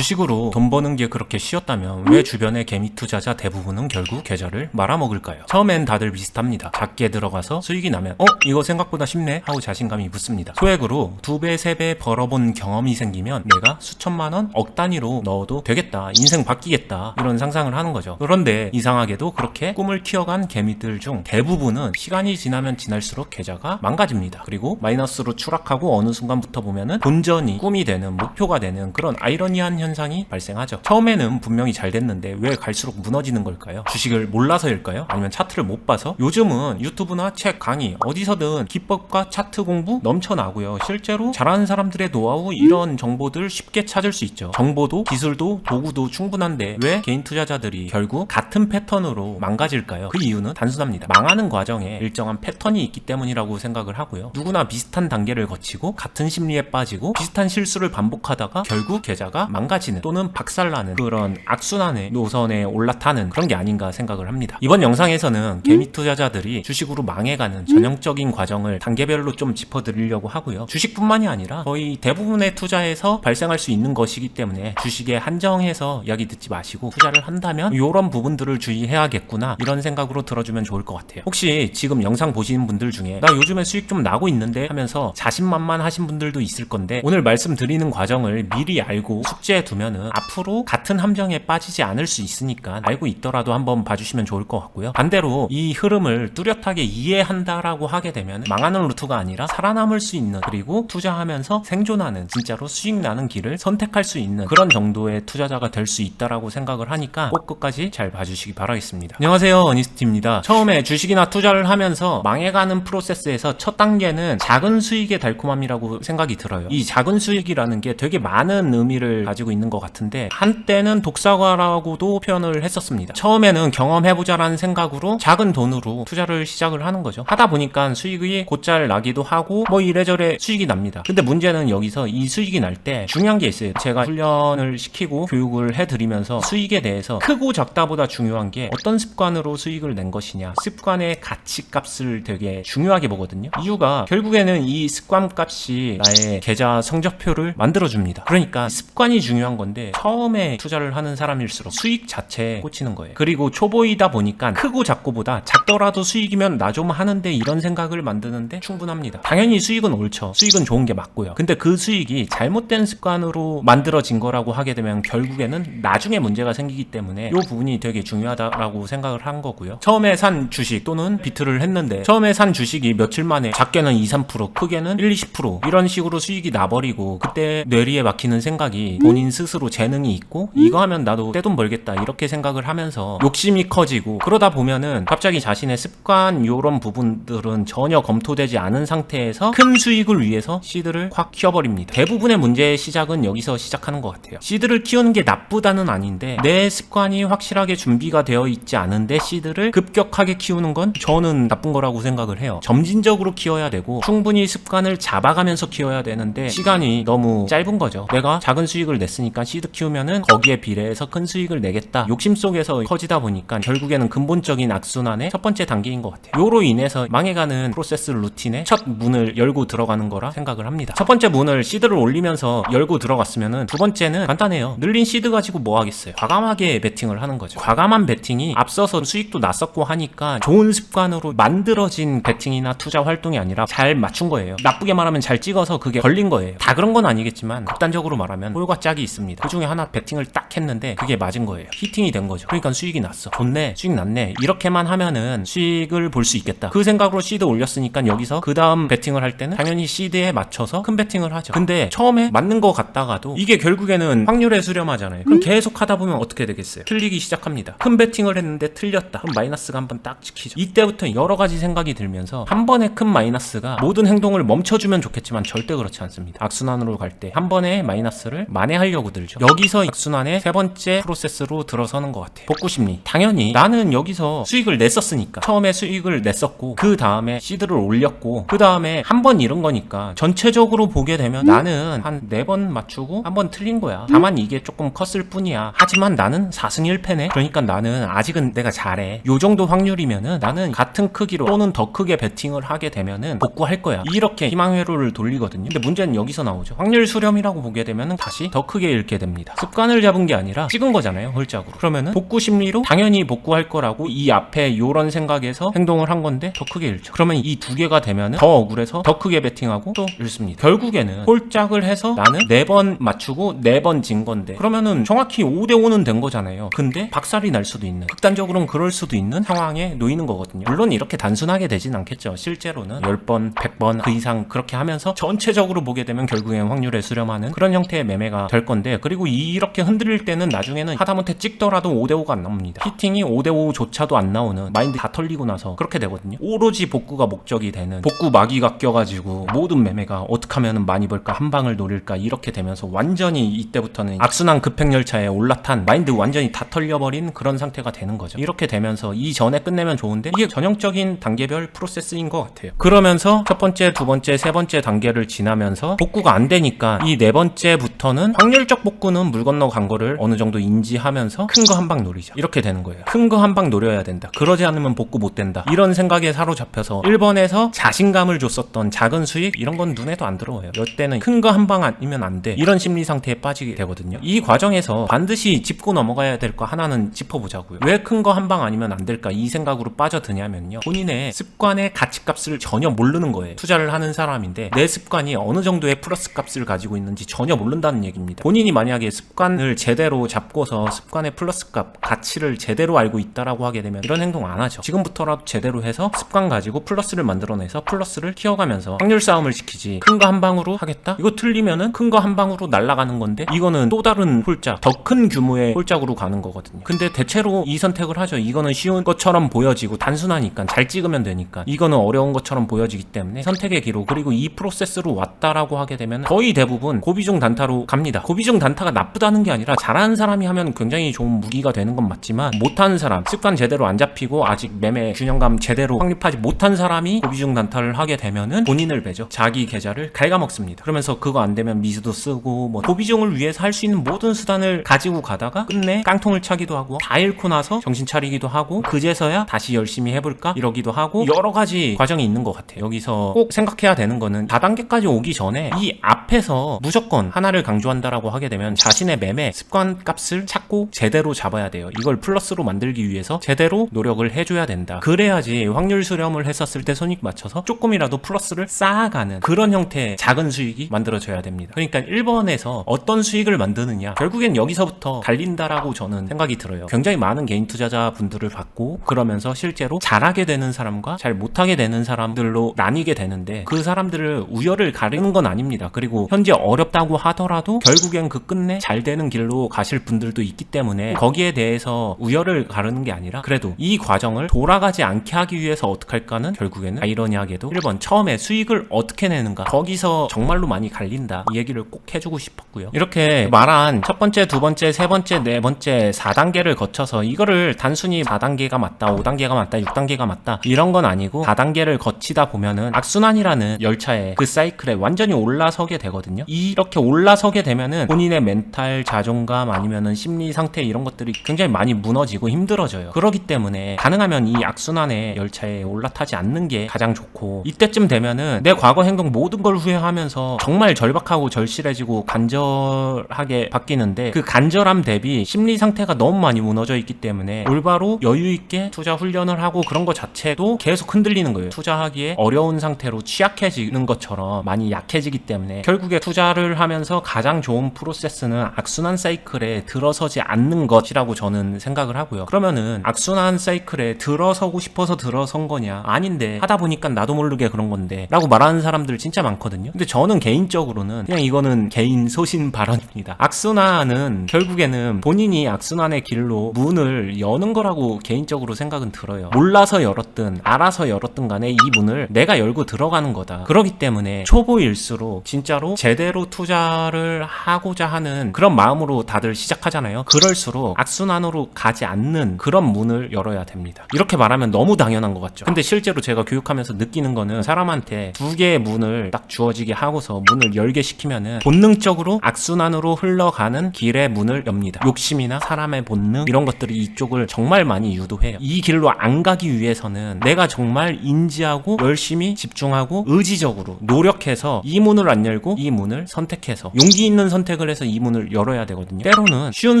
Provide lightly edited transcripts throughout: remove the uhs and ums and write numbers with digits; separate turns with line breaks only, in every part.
주식으로 돈 버는 게 그렇게 쉬웠다면 왜 주변의 개미 투자자 대부분은 결국 계좌를 말아먹을까요? 처음엔 다들 비슷합니다. 작게 들어가서 수익이 나면 이거 생각보다 쉽네 하고 자신감이 붙습니다. 소액으로 2배, 3배 벌어본 경험이 생기면 내가 수천만 원, 억 단위로 넣어도 되겠다, 인생 바뀌겠다, 이런 상상을 하는 거죠. 그런데 이상하게도 그렇게 꿈을 키워간 개미들 중 대부분은 시간이 지나면 지날수록 계좌가 망가집니다. 그리고 마이너스로 추락하고 어느 순간부터 보면은 본전이 꿈이 되는, 목표가 되는 그런 아이러니한 현상이 발생하죠. 처음에는 분명히 잘 됐는데 왜 갈수록 무너지는 걸까요? 주식을 몰라서일까요? 아니면 차트를 못 봐서? 요즘은 유튜브나 책, 강의 어디서든 기법과 차트 공부 넘쳐나고요. 실제로 잘하는 사람들의 노하우, 이런 정보들 쉽게 찾을 수 있죠. 정보도 기술도 도구도 충분한데 왜 개인 투자자들이 결국 같은 패턴으로 망가질까요? 그 이유는 단순합니다. 망하는 과정에 일정한 패턴이 있기 때문이라고 생각을 하고요. 누구나 비슷한 단계를 거치고 같은 심리에 빠지고 비슷한 실수를 반복하다가 결국 계좌가 망가지는 또는 박살나는 그런 악순환의 노선에 올라타는 그런 게 아닌가 생각을 합니다. 이번 영상에서는 개미 투자자들이 주식으로 망해가는 전형적인 과정을 단계별로 좀 짚어드리려고 하고요. 주식뿐만이 아니라 거의 대부분의 투자에서 발생할 수 있는 것이기 때문에 주식에 한정해서 이야기 듣지 마시고 투자를 한다면 이런 부분들을 주의해야겠구나, 이런 생각으로 들어주면 좋을 것 같아요. 혹시 지금 영상 보시는 분들 중에 나 요즘에 수익 좀 나고 있는데 하면서 자신만만하신 분들도 있을 건데, 오늘 말씀드리는 과정을 미리 알고 숙지해 두면은 앞으로 같은 함정에 빠지지 않을 수 있으니까 알고 있더라도 한번 봐주시면 좋을 것 같고요. 반대로 이 흐름을 뚜렷하게 이해한다라고 하게 되면 망하는 루트가 아니라 살아남을 수 있는, 그리고 투자하면서 생존하는, 진짜로 수익 나는 길을 선택할 수 있는 그런 정도의 투자자가 될 수 있다라고 생각을 하니까 꼭 끝까지 잘 봐주시기 바라겠습니다. 안녕하세요, 어니스트입니다. 처음에 주식이나 투자를 하면서 망해가는 프로세스에서 첫 단계는 작은 수익의 달콤함이라고 생각이 들어요. 이 작은 수익이라는 게 되게 많은 의미를 가지고 있는 것 같은데, 한때는 독사과라고도 표현을 했었습니다. 처음에는 경험해보자라는 생각으로 작은 돈으로 투자를 시작을 하는 거죠. 하다 보니까 수익이 곧잘 나기도 하고 뭐 이래저래 수익이 납니다. 근데 문제는 여기서 이 수익이 날 때 중요한 게 있어요. 제가 훈련을 시키고 교육을 해드리면서 수익에 대해서 크고 작다보다 중요한 게 어떤 습관으로 수익을 낸 것이냐, 습관의 가치값을 되게 중요하게 보거든요. 이유가 결국에는 이 습관값이 나의 계좌 성적표를 만들어줍니다. 그러니까 습관이 중요한 건데, 처음에 투자를 하는 사람일수록 수익 자체에 꽂히는 거예요. 그리고 초보이다 보니까 크고 작고보다 작더라도 수익이면 나 좀 하는데, 이런 생각을 만드는데 충분합니다. 당연히 수익은 옳죠. 수익은 좋은 게 맞고요. 근데 그 수익이 잘못된 습관으로 만들어진 거라고 하게 되면 결국에는 나중에 문제가 생기기 때문에 이 부분이 되게 중요하다라고 생각을 한 거고요. 처음에 산 주식 또는 비트를 했는데, 처음에 산 주식이 며칠 만에 작게는 2-3%, 크게는 1-20% 이런 식으로 수익이 나버리고, 그때 뇌리에 막히는 생각이 본인 스스로 재능이 있고 이거 하면 나도 떼돈 벌겠다, 이렇게 생각을 하면서 욕심이 커지고, 그러다 보면은 갑자기 자신의 습관 요런 부분들은 전혀 검토되지 않은 상태에서 큰 수익을 위해서 시드를 확 키워버립니다. 대부분의 문제의 시작은 여기서 시작하는 것 같아요. 시드를 키우는 게 나쁘다는 아닌데, 내 습관이 확실하게 준비가 되어 있지 않은데 시드를 급격하게 키우는 건 저는 나쁜 거라고 생각을 해요. 점진적으로 키워야 되고 충분히 습관을 잡아가면서 키워야 되는데 시간이 너무 짧은 거죠. 내가 작은 수익을 냈으니까 시드 키우면은 거기에 비례해서 큰 수익을 내겠다, 욕심 속에서 커지다 보니까 결국에는 근본적인 악순환의 첫 번째 단계인 것 같아요. 요로 인해서 망해가는 프로세스 루틴의 첫 문을 열고 들어가는 거라 생각을 합니다. 첫 번째 문을 시드를 올리면서 열고 들어갔으면은 두 번째는 간단해요. 늘린 시드 가지고 뭐 하겠어요? 과감하게 베팅을 하는 거죠. 과감한 베팅이 앞서서 수익도 났었고 하니까 좋은 습관으로 만들어진 베팅이나 투자 활동이 아니라 잘 맞춘 거예요. 나쁘게 말하면 잘 찍어서 그게 걸린 거예요. 다 그런 건 아니겠지만 극단적으로 말하면 홀과 짝이 있습니다. 그 중에 하나 베팅을 딱 했는데 그게 맞은 거예요. 히팅이 된 거죠. 그러니까 수익이 났어. 좋네, 수익 났네, 이렇게만 하면은 수익을 볼 수 있겠다, 그 생각으로 시드 올렸으니까 여기서 그 다음 베팅을 할 때는 당연히 시드에 맞춰서 큰 베팅을 하죠. 근데 처음에 맞는 거 같다가도 이게 결국에는 확률에 수렴하잖아요. 그럼 계속 하다 보면 어떻게 되겠어요? 틀리기 시작합니다. 큰 베팅을 했는데 틀렸다, 그럼 마이너스가 한번 딱 찍히죠. 이때부터 여러 가지 생각이 들면서 한 번에 큰 마이너스가 모든 행동을 멈춰주면 좋겠지만 절대 그렇지 않습니다. 악순환으로 갈 때 한 번에 마이너스를 만회하려고 들죠. 여기서 악순환의 세 번째 프로세스로 들어서는 것 같아요. 복구심리. 당연히 나는 여기서 수익을 냈었으니까, 처음에 수익을 냈었고 그 다음에 시드를 올렸고 그 다음에 한 번 잃은 거니까 전체적으로 보게 되면 나는 한 4번 맞추고 한 번 틀린 거야. 다만 이게 조금 컸을 뿐이야. 하지만 나는 4승 1패네. 그러니까 나는 아직은 내가 잘해. 요 정도 확률이면은 나는 같은 크기로 또는 더 크게 베팅을 하게 되면은 복구할 거야. 이렇게 희망회로를 돌리거든요. 근데 문제는 여기서 나오죠. 확률 수렴이라고 보게 되면은 다시 더 크게 크게 잃게 됩니다. 습관을 잡은 게 아니라 찍은 거잖아요, 홀짝으로. 그러면은 복구 심리로 당연히 복구할 거라고 이 앞에 요런 생각에서 행동을 한 건데 더 크게 잃죠. 그러면 이 두 개가 되면은 더 억울해서 더 크게 베팅하고 또 잃습니다. 결국에는 홀짝을 해서 나는 4번 맞추고 4번 진 건데 그러면은 정확히 5대5는 된 거잖아요. 근데 박살이 날 수도 있는, 극단적으로는 그럴 수도 있는 상황에 놓이는 거거든요. 물론 이렇게 단순하게 되진 않겠죠. 실제로는 10번, 100번 그 이상 그렇게 하면서 전체적으로 보게 되면 결국엔 확률에 수렴하는 그런 형태의 매매가 될 건데, 그리고 이렇게 흔들릴 때는 나중에는 하다못해 찍더라도 5대5가 안 나옵니다. 히팅이 5대5조차도 안 나오는, 마인드 다 털리고 나서 그렇게 되거든요. 오로지 복구가 목적이 되는, 복구 마귀가 껴가지고 모든 매매가 어떻게 하면 많이 벌까, 한 방을 노릴까 이렇게 되면서 완전히 이때부터는 악순환 급행열차에 올라탄, 마인드 완전히 다 털려버린 그런 상태가 되는 거죠. 이렇게 되면서 이 전에 끝내면 좋은데 이게 전형적인 단계별 프로세스인 것 같아요. 그러면서 첫 번째, 두 번째, 세 번째 단계를 지나면서 복구가 안 되니까 이 네 번째부터는 확률적 복구는 물 건너 간 거를 어느 정도 인지하면서 큰 거 한 방 노리죠. 이렇게 되는 거예요. 큰 거 한 방 노려야 된다. 그러지 않으면 복구 못 된다. 이런 생각에 사로잡혀서 1번에서 자신감을 줬었던 작은 수익 이런 건 눈에도 안 들어와요. 이때는 큰 거 한 방 아니면 안 돼. 이런 심리 상태에 빠지게 되거든요. 이 과정에서 반드시 짚고 넘어가야 될 거 하나는 짚어보자고요. 왜 큰 거 한 방 아니면 안 될까? 이 생각으로 빠져드냐면요. 본인의 습관의 가치값을 전혀 모르는 거예요. 투자를 하는 사람인데 내 습관이 어느 정도의 플러스 값을 가지고 있는지 전혀 모른다는 얘기입니다. 본인이 만약에 습관을 제대로 잡고서 습관의 플러스 값, 가치를 제대로 알고 있다라고 하게 되면 이런 행동 안 하죠. 지금부터라도 제대로 해서 습관 가지고 플러스를 만들어내서 플러스를 키워가면서 확률 싸움을 시키지, 큰 거 한 방으로 하겠다? 이거 틀리면은 큰 거 한 방으로 날아가는 건데 이거는 또 다른 홀짝, 더 큰 규모의 홀짝으로 가는 거거든요. 근데 대체로 이 선택을 하죠. 이거는 쉬운 것처럼 보여지고 단순하니까 잘 찍으면 되니까, 이거는 어려운 것처럼 보여지기 때문에 선택의 기로, 그리고 이 프로세스로 왔다라고 하게 되면 거의 대부분 고비중 단타로 갑니다. 고비중 단타가 나쁘다는 게 아니라 잘하는 사람이 하면 굉장히 좋은 무기가 되는 건 맞지만, 못하는 사람, 습관 제대로 안 잡히고 아직 매매 균형감 제대로 확립하지 못한 사람이 고비중 단타를 하게 되면은 본인을 배죠. 자기 계좌를 갉아먹습니다. 그러면서 그거 안 되면 미수도 쓰고 뭐 고비중을 위해서 할 수 있는 모든 수단을 가지고 가다가 끝내 깡통을 차기도 하고, 다 잃고 나서 정신 차리기도 하고, 그제서야 다시 열심히 해볼까 이러기도 하고, 여러 가지 과정이 있는 것 같아요. 여기서 꼭 생각해야 되는 거는 4단계까지 오기 전에 이 앞에서 무조건 하나를 강조한다라고 하게 되면 자신의 매매 습관 값을 찾고 제대로 잡아야 돼요. 이걸 플러스로 만들기 위해서 제대로 노력을 해줘야 된다. 그래야지 확률 수렴을 했었을 때 손익 맞춰서 조금이라도 플러스를 쌓아가는 그런 형태의 작은 수익이 만들어져야 됩니다. 그러니까 1번에서 어떤 수익을 만드느냐, 결국엔 여기서부터 갈린다라고 저는 생각이 들어요. 굉장히 많은 개인 투자자 분들을 봤고, 그러면서 실제로 잘하게 되는 사람과 잘 못하게 되는 사람들로 나뉘게 되는데, 그 사람들을 우열을 가리는 건 아닙니다. 그리고 현재 어렵다고 하더라도 결국엔 그 끝내 잘 되는 길로 가실 분들도 있기 때문에 거기에 대해서 우열을 가르는 게 아니라, 그래도 이 과정을 돌아가지 않게 하기 위해서 어떻게 할까는 결국에는 아이러니하게도 1번 처음에 수익을 어떻게 내는가, 거기서 정말로 많이 갈린다, 이 얘기를 꼭 해주고 싶었고요. 이렇게 말한 첫 번째, 두 번째, 세 번째, 네 번째 4단계를 거쳐서 이거를 단순히 4단계가 맞다, 5단계가 맞다, 6단계가 맞다 이런 건 아니고, 4단계를 거치다 보면은 악순환이라는 열차에, 그 사이클에 완전히 올라서게 되거든요. 이렇게 올라서게 되면은 본인의 멘탈, 자존감, 아니면은 심리 상태 이런 것들이 굉장히 많이 무너지고 힘들어져요. 그렇기 때문에 가능하면 이 악순환의 열차에 올라타지 않는 게 가장 좋고, 이때쯤 되면은 내 과거 행동 모든 걸 후회하면서 정말 절박하고 절실해지고 간절하게 바뀌는데, 그 간절함 대비 심리 상태가 너무 많이 무너져 있기 때문에 올바로 여유 있게 투자 훈련을 하고 그런 거 자체도 계속 흔들리는 거예요. 투자하기에 어려운 상태로 취약해지는 것처럼 많이 약해지기 때문에 결국에 투자를 하면서 가장 좋은 프로세스는 악순환 사이클에 들어서지 않는 것이라고 저는 생각을 하고요. 그러면은 악순환 사이클에 들어서고 싶어서 들어선 거냐, 아닌데 하다 보니까 나도 모르게 그런 건데 라고 말하는 사람들 진짜 많거든요. 근데 저는 개인적으로는 그냥 이거는 개인 소신 발언입니다. 악순환은 결국에는 본인이 악순환의 길로 문을 여는 거라고 개인적으로 생각은 들어요. 몰라서 열었든 알아서 열었든 간에 이 문을 내가 열고 들어가는 거다. 그렇기 때문에 초보일수록 진짜로 제대로 투자를 하고자 하는 그런 마음으로 다들 시작하잖아요. 그럴수록 악순환으로 가지 않는 그런 문을 열어야 됩니다. 이렇게 말하면 너무 당연한 것 같죠. 근데 실제로 제가 교육하면서 느끼는 거는, 사람한테 두 개의 문을 딱 주어지게 하고서 문을 열게 시키면은 본능적으로 악순환으로 흘러가는 길의 문을 엽니다. 욕심이나 사람의 본능 이런 것들이 이쪽을 정말 많이 유도해요. 이 길로 안 가기 위해서는 내가 정말 인지하고 열심히 집중하고 의지적으로 노력해서 이 문을 안 열고 이 문을 선택해서 용기 있는 선택 선택을 해서 이 문을 열어야 되거든요. 때로는 쉬운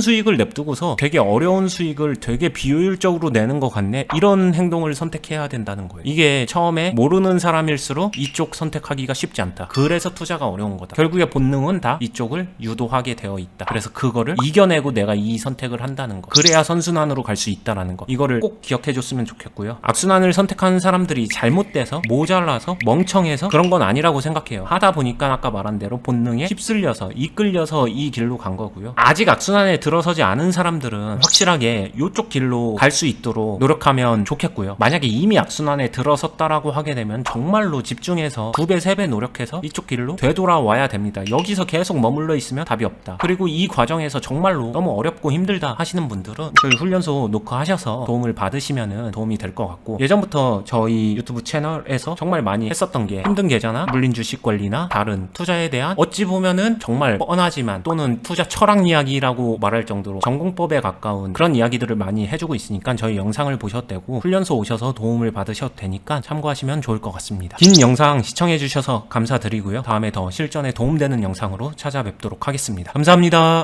수익을 냅두고서 되게 어려운 수익을 되게 비효율적으로 내는 것 같네, 이런 행동을 선택해야 된다는 거예요. 이게 처음에 모르는 사람일수록 이쪽 선택하기가 쉽지 않다, 그래서 투자가 어려운 거다. 결국에 본능은 다 이쪽을 유도하게 되어 있다. 그래서 그거를 이겨내고 내가 이 선택을 한다는 거, 그래야 선순환으로 갈 수 있다라는 거, 이거를 꼭 기억해 줬으면 좋겠고요. 악순환을 선택하는 사람들이 잘못돼서 모자라서 멍청해서 그런 건 아니라고 생각해요. 하다 보니까 아까 말한 대로 본능에 휩쓸려서 이끌려서 이 길로 간 거고요. 아직 악순환에 들어서지 않은 사람들은 확실하게 이쪽 길로 갈 수 있도록 노력하면 좋겠고요. 만약에 이미 악순환에 들어섰다라고 하게 되면 정말로 집중해서 2배, 3배 노력해서 이쪽 길로 되돌아와야 됩니다. 여기서 계속 머물러 있으면 답이 없다. 그리고 이 과정에서 정말로 너무 어렵고 힘들다 하시는 분들은 저희 훈련소 노크하셔서 도움을 받으시면 도움이 될 것 같고, 예전부터 저희 유튜브 채널에서 정말 많이 했었던 게 힘든 계좌나 물린 주식 관리나 다른 투자에 대한 어찌 보면은 정말 뻔하지만 또는 투자 철학 이야기라고 말할 정도로 전공법에 가까운 그런 이야기들을 많이 해주고 있으니까 저희 영상을 보셔도 되고 훈련소 오셔서 도움을 받으셔도 되니까 참고하시면 좋을 것 같습니다. 긴 영상 시청해주셔서 감사드리고요. 다음에 더 실전에 도움되는 영상으로 찾아뵙도록 하겠습니다. 감사합니다.